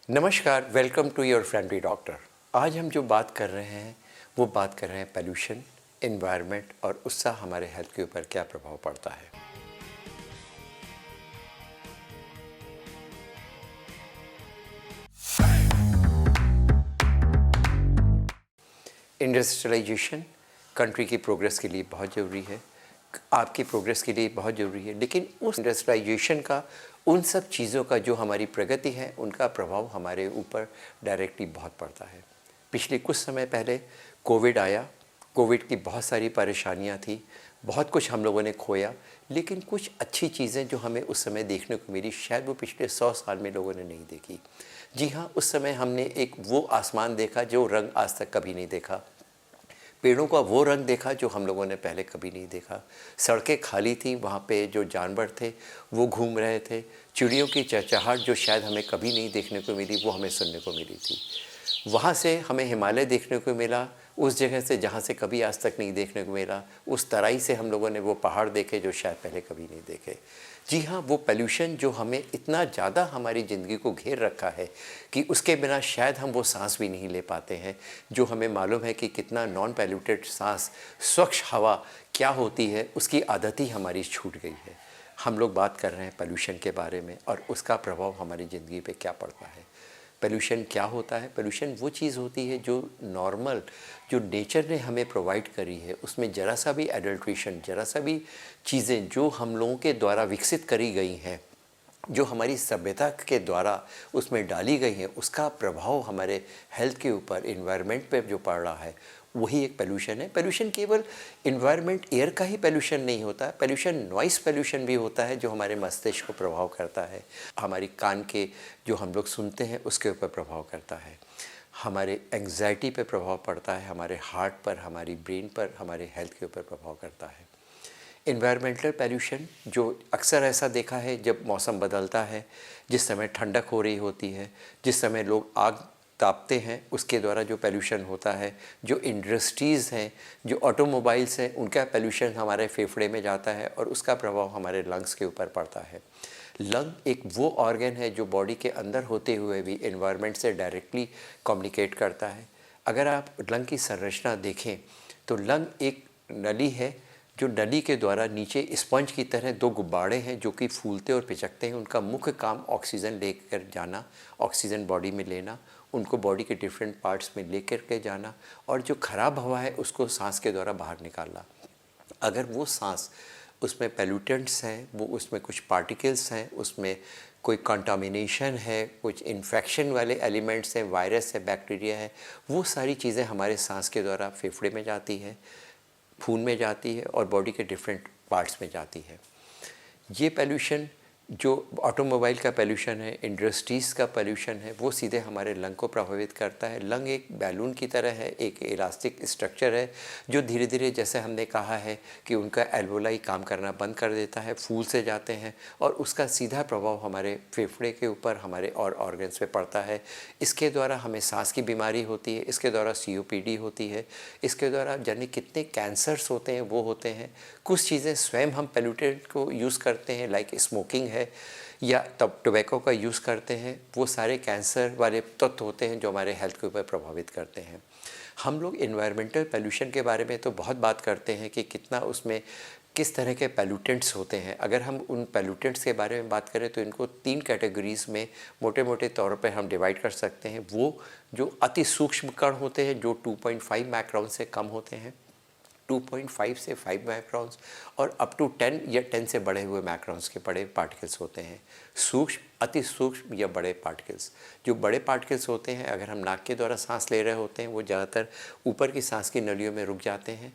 नमस्कार, welcome to your friendly doctor. आज हम जो बात कर रहे हैं वो बात कर रहे हैं पोल्यूशन, एनवायरनमेंट और उसका हमारे हेल्थ के ऊपर क्या प्रभाव पड़ता है। इंडस्ट्रियलाइजेशन कंट्री की प्रोग्रेस के लिए बहुत ज़रूरी है, आपकी प्रोग्रेस के लिए बहुत ज़रूरी है, लेकिन उस इंडस्ट्रियलाइजेशन का, उन सब चीज़ों का जो हमारी प्रगति है उनका प्रभाव हमारे ऊपर डायरेक्टली बहुत पड़ता है। पिछले कुछ समय पहले कोविड आया, कोविड की बहुत सारी परेशानियां थी, बहुत कुछ हम लोगों ने खोया, लेकिन कुछ अच्छी चीज़ें जो हमें उस समय देखने को मिली शायद वो पिछले 100 साल में लोगों ने नहीं देखी। जी हाँ, उस समय हमने एक वो आसमान देखा जो रंग आज तक कभी नहीं देखा, पेड़ों का वो रंग देखा जो हम लोगों ने पहले कभी नहीं देखा। सड़कें खाली थी, वहाँ पे जो जानवर थे वो घूम रहे थे, चिड़ियों की चहचहाहट जो शायद हमें कभी नहीं देखने को मिली वो हमें सुनने को मिली थी। वहाँ से हमें हिमालय देखने को मिला, उस जगह से जहाँ से कभी आज तक नहीं देखने को मिला। उस तराई से हम लोगों ने वो पहाड़ देखे जो शायद पहले कभी नहीं देखे। जी हाँ, वो पोल्यूशन जो हमें इतना ज़्यादा हमारी ज़िंदगी को घेर रखा है कि उसके बिना शायद हम वो सांस भी नहीं ले पाते हैं, जो हमें मालूम है कि कितना नॉन पोल्यूटेड सांस, स्वच्छ हवा क्या होती है, उसकी आदत ही हमारी छूट गई है। हम लोग बात कर रहे हैं पोल्यूशन के बारे में और उसका प्रभाव हमारी ज़िंदगी पे क्या पड़ता है। पोल्यूशन क्या होता है? पोल्यूशन वो चीज़ होती है जो नॉर्मल, जो नेचर ने हमें प्रोवाइड करी है, उसमें ज़रा सा भी एडल्ट्रेशन, ज़रा सा भी चीज़ें जो हम लोगों के द्वारा विकसित करी गई हैं, जो हमारी सभ्यता के द्वारा उसमें डाली गई हैं, उसका प्रभाव हमारे हेल्थ के ऊपर, एनवायरनमेंट पे जो पड़ रहा है, वही एक पोल्यूशन है। पोल्यूशन केवल एनवायरनमेंट, एयर का ही पोल्यूशन नहीं होता है, पोल्यूशन नॉइस पोल्यूशन भी होता है जो हमारे मस्तिष्क को प्रभाव करता है, हमारी कान के जो हम लोग सुनते हैं उसके ऊपर प्रभाव करता है, हमारे एंग्जाइटी पे प्रभाव पड़ता है, हमारे हार्ट पर, हमारी ब्रेन पर, हमारे हेल्थ के ऊपर प्रभाव करता है। इन्वायरमेंटल पोल्यूशन जो अक्सर ऐसा देखा है जब मौसम बदलता है, जिस समय ठंडक हो रही होती है, जिस समय लोग आग तापते हैं, उसके द्वारा जो पोल्यूशन होता है, जो इंडस्ट्रीज़ हैं, जो ऑटोमोबाइल्स हैं, उनका पोल्यूशन हमारे फेफड़े में जाता है और उसका प्रभाव हमारे लंग्स के ऊपर पड़ता है। लंग एक वो ऑर्गन है जो बॉडी के अंदर होते हुए भी एनवायरनमेंट से डायरेक्टली कम्युनिकेट करता है। अगर आप लंग की संरचना देखें तो लंग एक नली है, जो नली के द्वारा नीचे स्पंज की तरह दो गुब्बारे हैं जो कि फूलते और पिचकते हैं। उनका मुख्य काम ऑक्सीजन लेकर जाना, ऑक्सीजन बॉडी में लेना, उनको बॉडी के डिफरेंट पार्ट्स में लेकर के जाना और जो खराब हवा है उसको सांस के द्वारा बाहर निकालना। अगर वो सांस, उसमें पोल्यूटेंट्स हैं, वो उसमें कुछ पार्टिकल्स हैं, उसमें कोई कंटामिनेशन है, कुछ इन्फेक्शन वाले एलिमेंट्स हैं, वायरस है, बैक्टीरिया है, वो सारी चीज़ें हमारे सांस के द्वारा फेफड़े में जाती है, खून में जाती है और बॉडी के डिफरेंट पार्ट्स में जाती है। ये पोल्यूशन जो ऑटोमोबाइल का पोल्यूशन है, इंडस्ट्रीज़ का पोल्यूशन है, वो सीधे हमारे लंग को प्रभावित करता है। लंग एक बैलून की तरह है, एक इलास्टिक स्ट्रक्चर है जो धीरे धीरे, जैसे हमने कहा है कि उनका एल्वोलाई काम करना बंद कर देता है, फूल से जाते हैं और उसका सीधा प्रभाव हमारे फेफड़े के ऊपर, हमारे और ऑर्गन्स पे पड़ता है। इसके द्वारा हमें सांस की बीमारी होती है, इसके द्वारा COPD होती है, इसके द्वारा जाने कितने कैंसर्स होते हैं वो होते हैं। कुछ चीज़ें स्वयं हम पोल्यूटेंट को यूज़ करते हैं, लाइक स्मोकिंग है या तब टोबैको का यूज़ करते हैं, वो सारे कैंसर वाले तत्व होते हैं जो हमारे हेल्थ के ऊपर प्रभावित करते हैं। हम लोग एनवायरमेंटल पोल्यूशन के बारे में तो बहुत बात करते हैं कि कितना उसमें किस तरह के पोल्यूटेंट्स होते हैं। अगर हम उन पोल्यूटेंट्स के बारे में बात करें तो इनको 3 कैटेगरीज़ में मोटे मोटे तौर पर हम डिवाइड कर सकते हैं। वो जो अति सूक्ष्म कण होते हैं जो 2.5 माइक्रोन से कम होते हैं, 2.5 से 5 माइक्रॉन्स, और अप टू 10 या 10 से बड़े हुए माइक्रॉन्स के बड़े पार्टिकल्स होते हैं। सूक्ष्म, अति सूक्ष्म या बड़े पार्टिकल्स। जो बड़े पार्टिकल्स होते हैं, अगर हम नाक के द्वारा सांस ले रहे होते हैं, वो ज़्यादातर ऊपर की सांस की नलियों में रुक जाते हैं।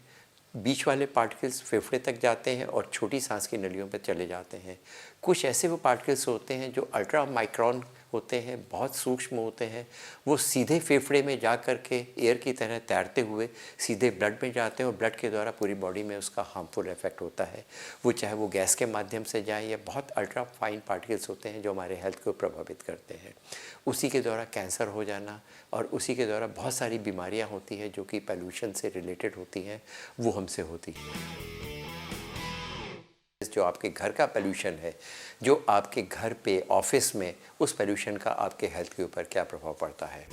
बीच वाले पार्टिकल्स फेफड़े तक जाते हैं और छोटी सांस की नलियों पर चले जाते हैं। कुछ ऐसे वो पार्टिकल्स होते हैं जो अल्ट्रा माइक्रोन होते हैं, बहुत सूक्ष्म होते हैं, वो सीधे फेफड़े में जा कर के एयर की तरह तैरते हुए सीधे ब्लड में जाते हैं और ब्लड के द्वारा पूरी बॉडी में उसका हार्मफुल इफेक्ट होता है। वो चाहे वो गैस के माध्यम से जाए या बहुत अल्ट्रा फाइन पार्टिकल्स होते हैं जो हमारे हेल्थ को प्रभावित करते हैं। उसी के द्वारा कैंसर हो जाना और उसी के द्वारा बहुत सारी बीमारियाँ होती हैं जो कि पोल्यूशन से रिलेटेड होती हैं, वो हमसे होती हैं। जो आपके घर का पोल्यूशन है, जो आपके घर पे ऑफिस में उस पोल्यूशन का आपके हेल्थ के ऊपर क्या प्रभाव पड़ता है।